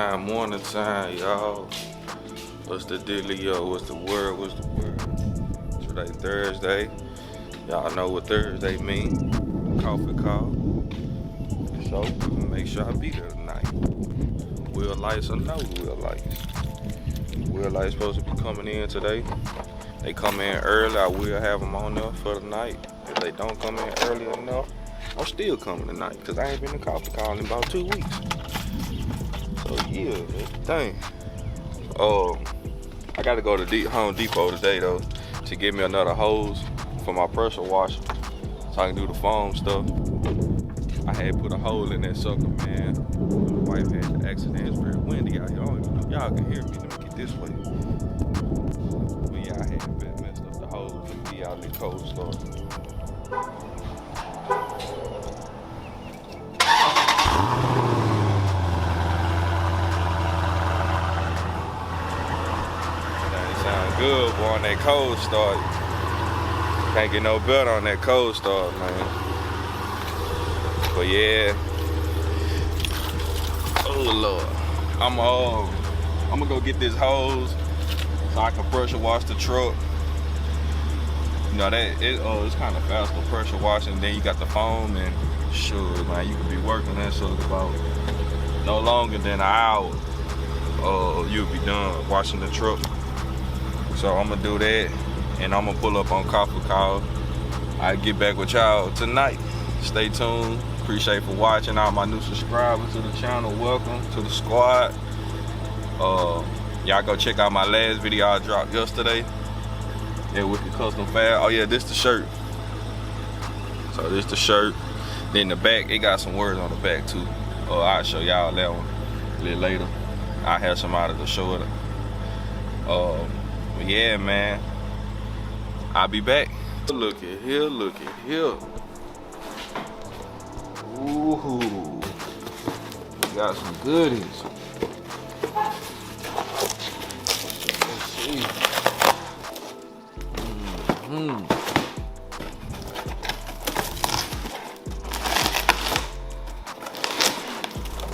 morning time, y'all. What's the dealio? What's the word? What's the word? Today Thursday. Y'all know what Thursday mean. Coffee call. So make sure I be there tonight. Wheel lights or no wheel lights. Wheel lights supposed to be coming in today. They come in early, I will have them on there for the night. If they don't come in early enough, I'm still coming tonight because I ain't been to coffee call in about 2 weeks. So yeah, that's the thing. I gotta go to Home Depot today though to get me another hose for my pressure washer so I can do the foam stuff. I had put a hole in that sucker, man. My wife had an accident. It's very windy out here. I don't even know if y'all can hear me. Let me get this way. But yeah, I had been messed up the hole to be out in the cold store. Good boy on that cold start. Can't get no better on that cold start, man. But yeah. Oh Lord. I'm gonna go get this hose so I can pressure wash the truck. You know that it's kind of fast for pressure washing. Then you got the foam and sure, man, you could be working that sucker about no longer than an hour. You'll be done washing the truck. So I'm gonna do that, and I'm gonna pull up on coffee call. I'll get back with y'all tonight. Stay tuned. Appreciate for watching. All my new subscribers to the channel, welcome to the squad. Y'all go check out my last video I dropped yesterday. Yeah, with the custom fab. Oh yeah, this the shirt. So this the shirt. Then the back, it got some words on the back too. I'll show y'all that one a little later. I have somebody to show it. Yeah, man, I'll be back. Look at here, look at here. Ooh, we got some goodies. Let's see.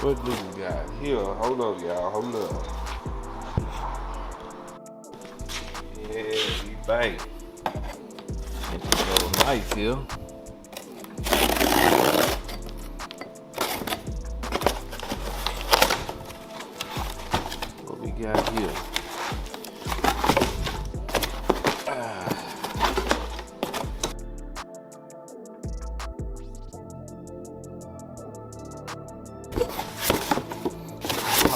What do we got here? Hold up, y'all, hold up. Yeah, we back. So nice here. What we got here?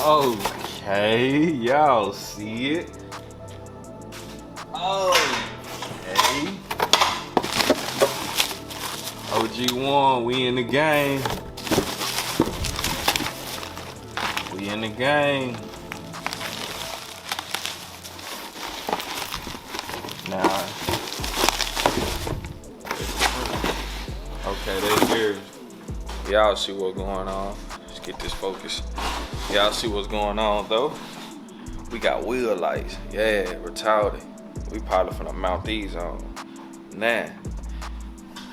Okay, y'all see it. Okay. OG1, we in the game. We in the game. Nah. Okay, they here. Y'all see what's going on. Let's get this focus. Y'all see what's going on though. We got wheel lights. Yeah, retarded. We probably finna mount these on. Nah.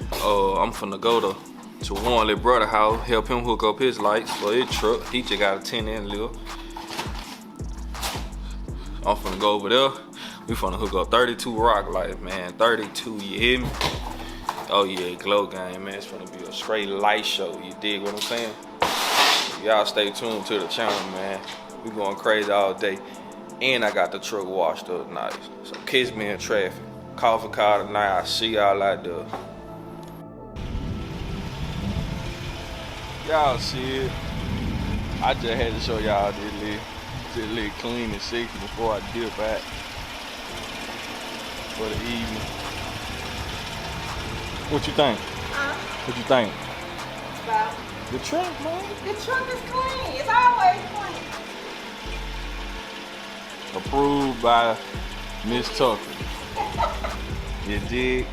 I'm finna go to Warren Lit brother house, help him hook up his lights for his truck. He just got a 10-inch lift. I'm finna go over there. We finna hook up 32 rock lights, man. 32, you hear me? Oh yeah, glow game, man. It's finna be a straight light show. You dig what I'm saying? Y'all stay tuned to the channel, man. We going crazy all day. And I got the truck washed up nice. So kiss me in traffic. Coffee call tonight. I see y'all out there. Y'all see it. I just had to show y'all this little clean and sexy before I dip back for the evening. What you think? What you think? About The truck, man. the truck is clean. It's always clean. Approved by Miss Tucker. You dig?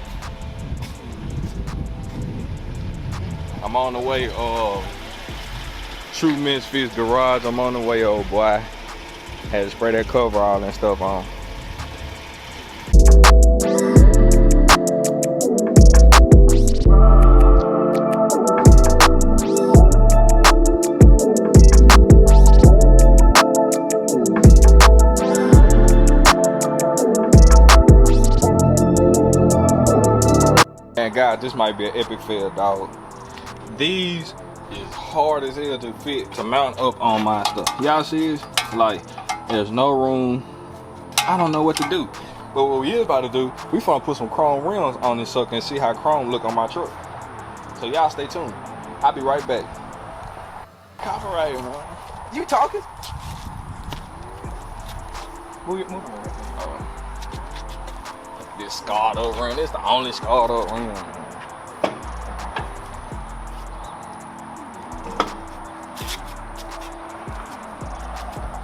I'm on the way, True Misfits Garage. I'm on the way, old boy. Had to spray that cover all and stuff on. God, this might be an epic fail, dog. These is hard as hell to fit, to mount up on my stuff. Y'all see this? Like, there's no room. I don't know what to do. But what we is about to do, we finna put some chrome rims on this sucker and see how chrome look on my truck. So y'all stay tuned. I'll be right back. Copyright, man. You talking? Move. This scarred up rim. This the only scarred up rim.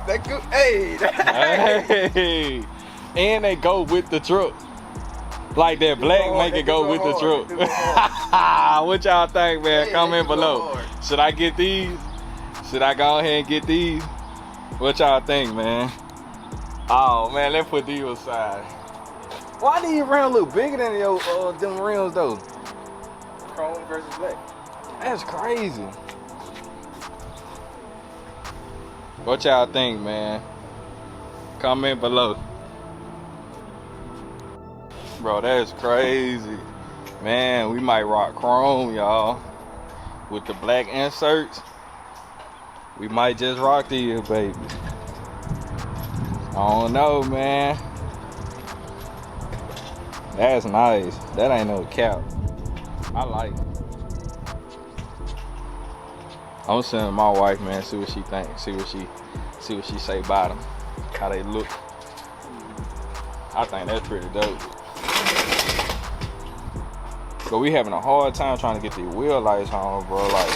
That good. Hey. Hey. And they go with the truck. Like that black make it go with the truck. What y'all think, man? Hey, comment below. Should I get these? Should I go ahead and get these? What y'all think, man? Oh man, let's put these aside. Why these rims look bigger than your them rims though? Chrome versus black. That's crazy. What y'all think, man? Comment below. Bro, that's crazy. Man, we might rock chrome, y'all. With the black inserts. We might just rock these, baby. I don't know, man. That's nice. That ain't no cap. I like it. I'm sending my wife, man, see what she thinks. See what she say about them. How they look. I think that's pretty dope. But we having a hard time trying to get the wheel lights on, bro. Like,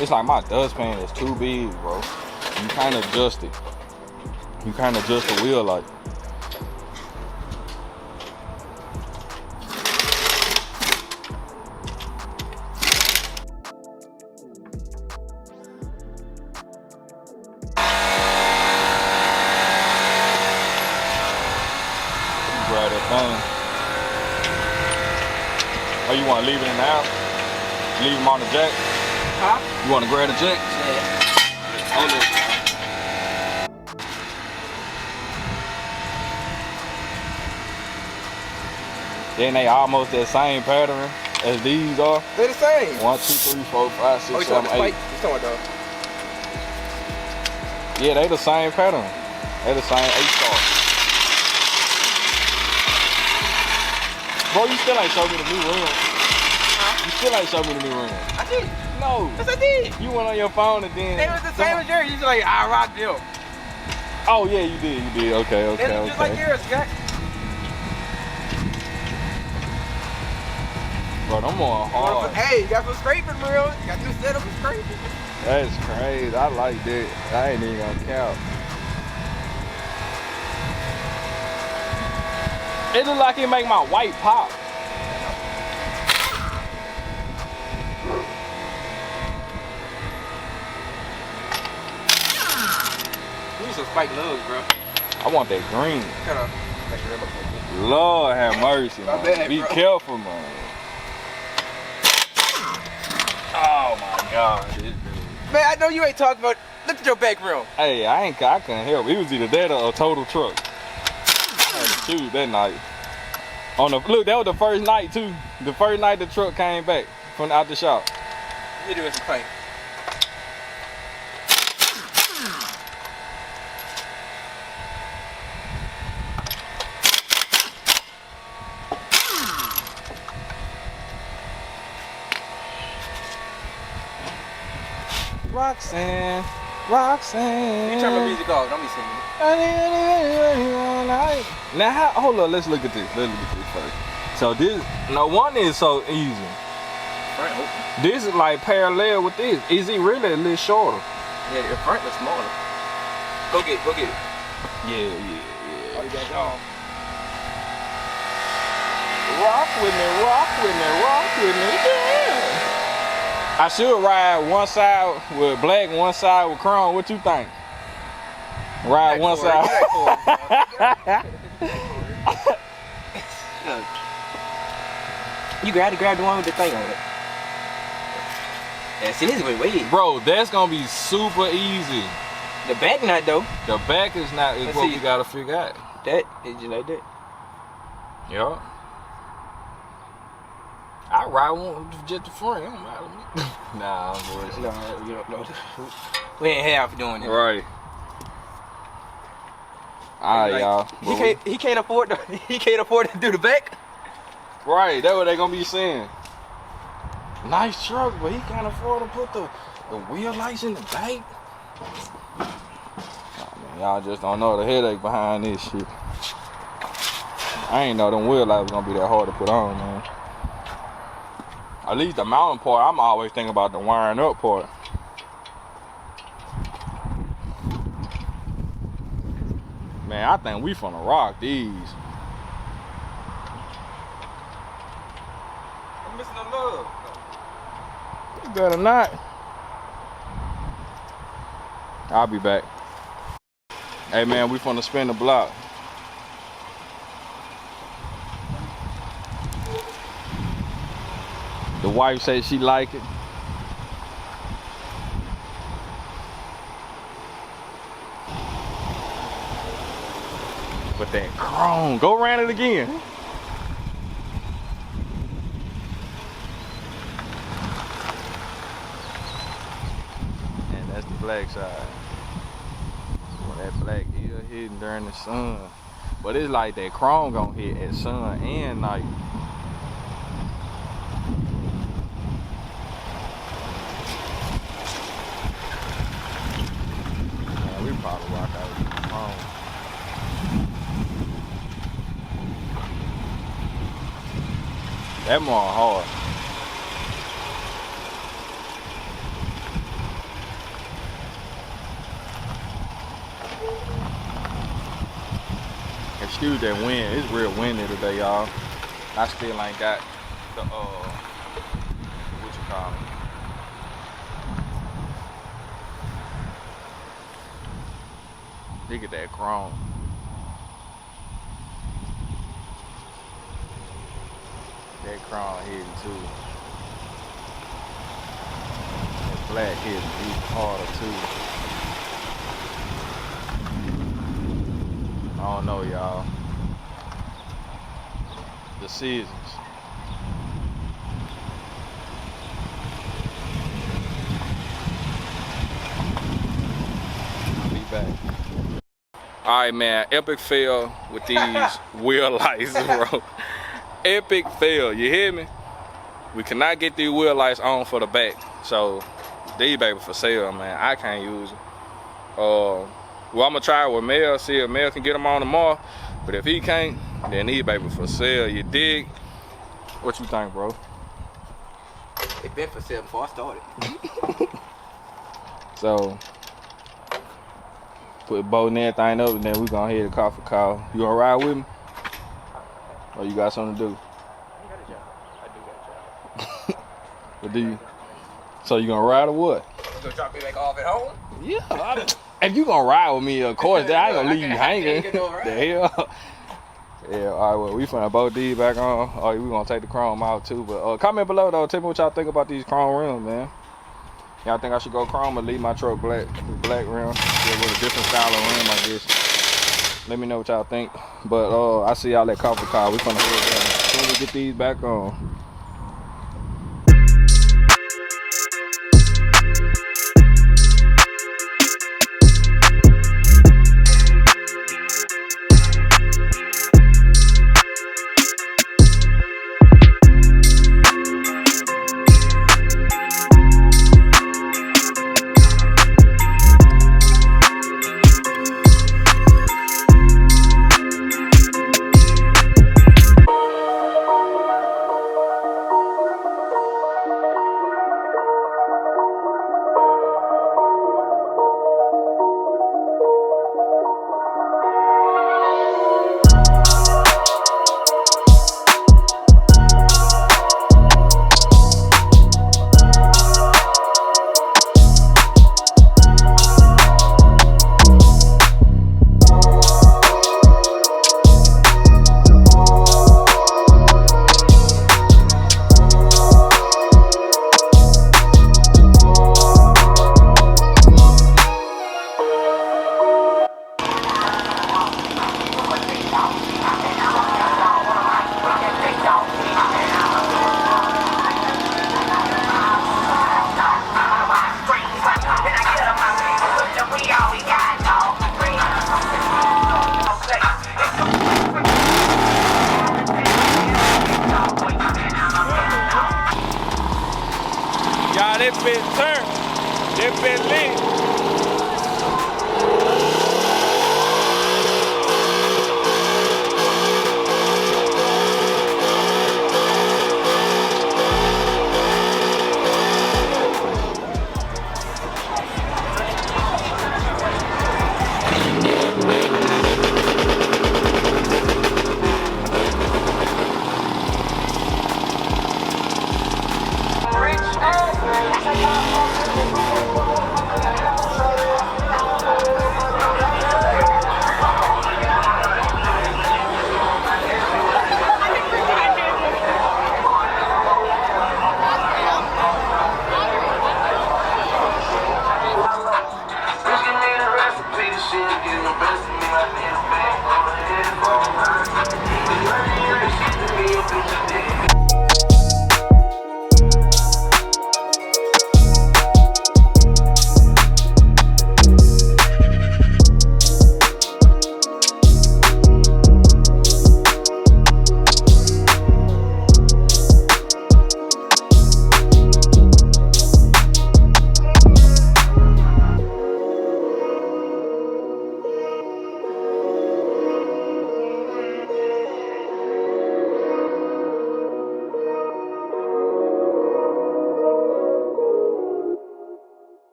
it's like my dustpan is too big, bro. You kind of adjust it. You kind of adjust the wheel light. Grab that thing. Oh, you want to leave it in the house? Leave them on the jack? Huh? You want to grab the jack? Yeah. Hold it. Then they almost that same pattern as these are. They're the same. 1, 2, 3, 4, 5, 6, Oh, you 7, talking 8. You talking about Yeah, they the same pattern. They the same 8-star. Bro, you still ain't showed me the new rim. Huh? You still ain't showed me the new rim. I did. No. Yes, I did. You went on your phone and then. They was the same as yours. You just like, I rocked them. Oh yeah, you did. Okay. They was just like yours, Jack. Bro, I'm on hard. Hey, you got some scraping, bro. You got new setup for scraping. That's crazy. I like that. I ain't even gonna count. It look like it make my white pop. You need some spike lugs, bro. I want that green. Cut off. Lord have mercy, My man. bad, Be bro. careful, man. Oh my God. Man, I know you ain't talking about. Look at your back rim. Hey, I couldn't help. It was either that or a total truck. I had to choose that night. Look, that was the first night too. The first night the truck came back from out the shop. You doing some paint. Roxanne. You turn my music off. Don't be singing. Now, hold on. Let's look at this. First. So this, no one is so easy. Front open. This is like parallel with this. Is it really a little shorter? Yeah, your front was smaller. Go get it. Yeah. Oh, you got it all. Rock with me, yeah. I should ride one side with black and one side with chrome. What you think? Ride one side. You grab the one with the thing on it. Yeah, see, this is way. Bro, that's gonna be super easy. The back not though. The back is not is Let's what see. we gotta figure out. That is just like that. Yeah. I ride one just the front. It don't matter to me. Nah, boys. No, you don't know. We ain't half doing it. Right. Alright, y'all. He can't afford to do the back. Right, that's what they gonna be saying. Nice truck, but he can't afford to put the wheel lights in the back. Oh, man, y'all just don't know the headache behind this shit. I ain't know them wheel lights was gonna be that hard to put on, man. At least the mountain part, I'm always thinking about the wiring up part. Man, I think we finna rock these. I'm missing the love. You better not. I'll be back. Hey man, we finna spin the block. The wife said she like it. But that chrome, go around it again. And that's the black side. Well, that black is hitting during the sun. But it's like that chrome gonna hit at sun and night. Man, we probably rock out with the chrome. That more hard. Excuse that wind. It's real windy today, y'all. I still ain't got the what you call it? Look at that chrome. That chrome hitting too. That black hitting even harder too. I don't know, y'all. The seasons. I'll be back. Alright, man. Epic fail with these wheel lights, bro. Epic fail, you hear me? We cannot get these wheel lights on for the back. So, these baby for sale, man. I can't use them. Well, I'm gonna try it with Mel, see if Mel can get them on tomorrow. But if he can't, then these baby for sale, you dig? What you think, bro? They been for sale before I started. So, put boat and everything up, and then we gonna hit a coffee call. You gonna ride with me? Or you got something to do? I got a job. I do got a job. What do you? So you gonna ride or what? You gonna drop me back off at home? Yeah. If you gonna ride with me, of course, then I ain't gonna leave you hanging. The hell? Yeah, all right, well, we finna both these back on. Oh, we gonna take the chrome out too. But comment below, though. Tell me what y'all think about these chrome rims, man. Y'all think I should go chrome or leave my truck black? Black rim. Yeah, with a different style of rim, I guess. Let me know what y'all think. But I see y'all at coffee car. We finna head down. As soon as we get these back on. been turned. That been lit.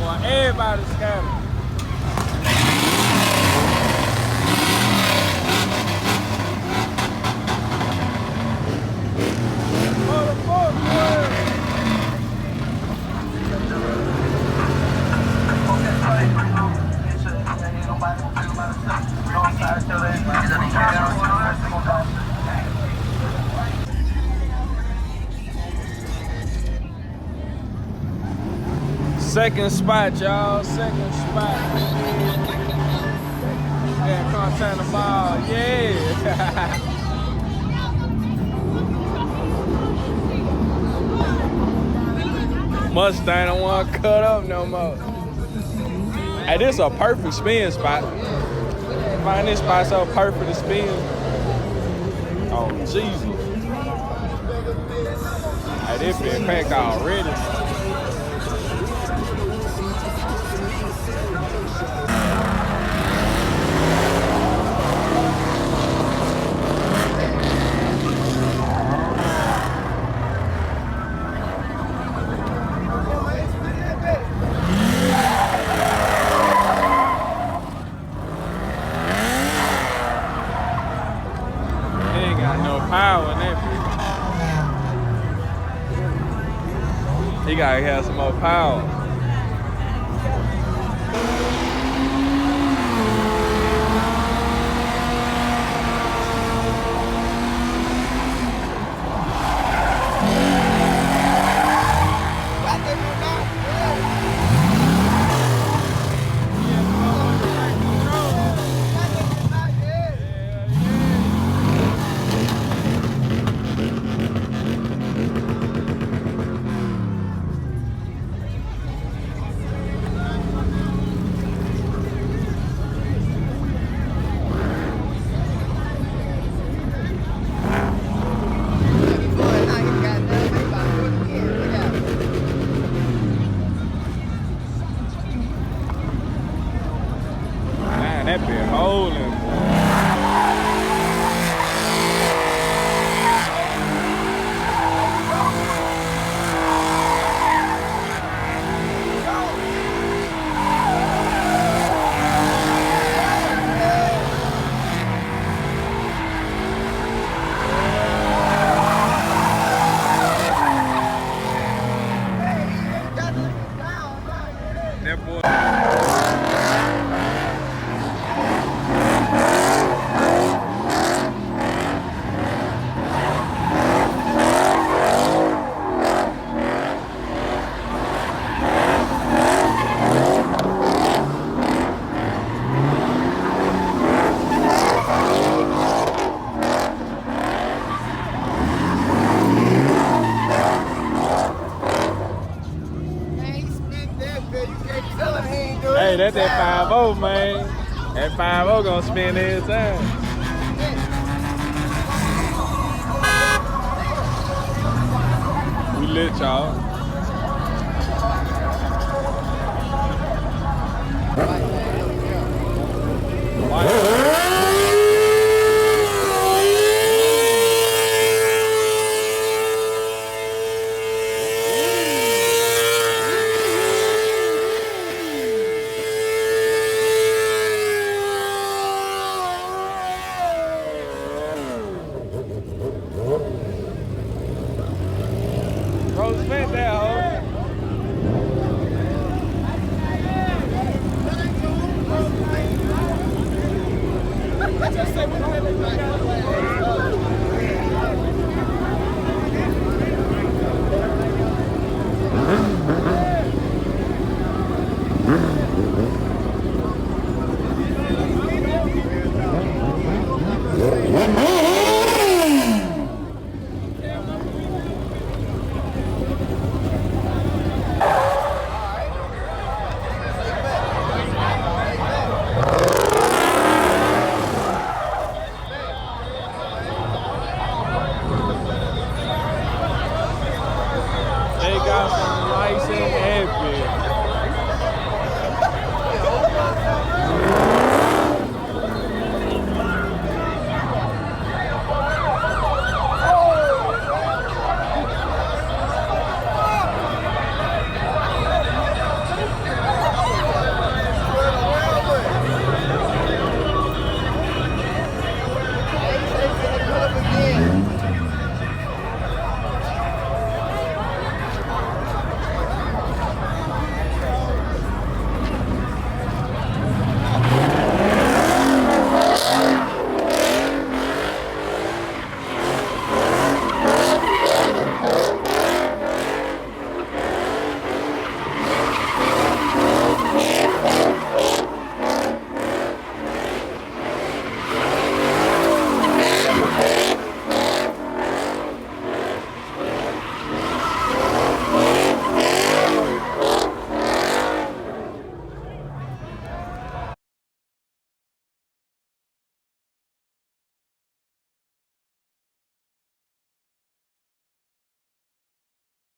Boy, everybody's scattered. Second spot, y'all. Second spot. Yeah, content the ball. Yeah. Mustang don't want to cut up no more. Hey, this is a perfect spin spot. Find this spot so perfect to spin. Oh, Jesus. Hey, this been packed already. Power in that bitch. He gotta have some more power. that's that 5-0, man. That 5-0 gonna spend every time. We lit, y'all.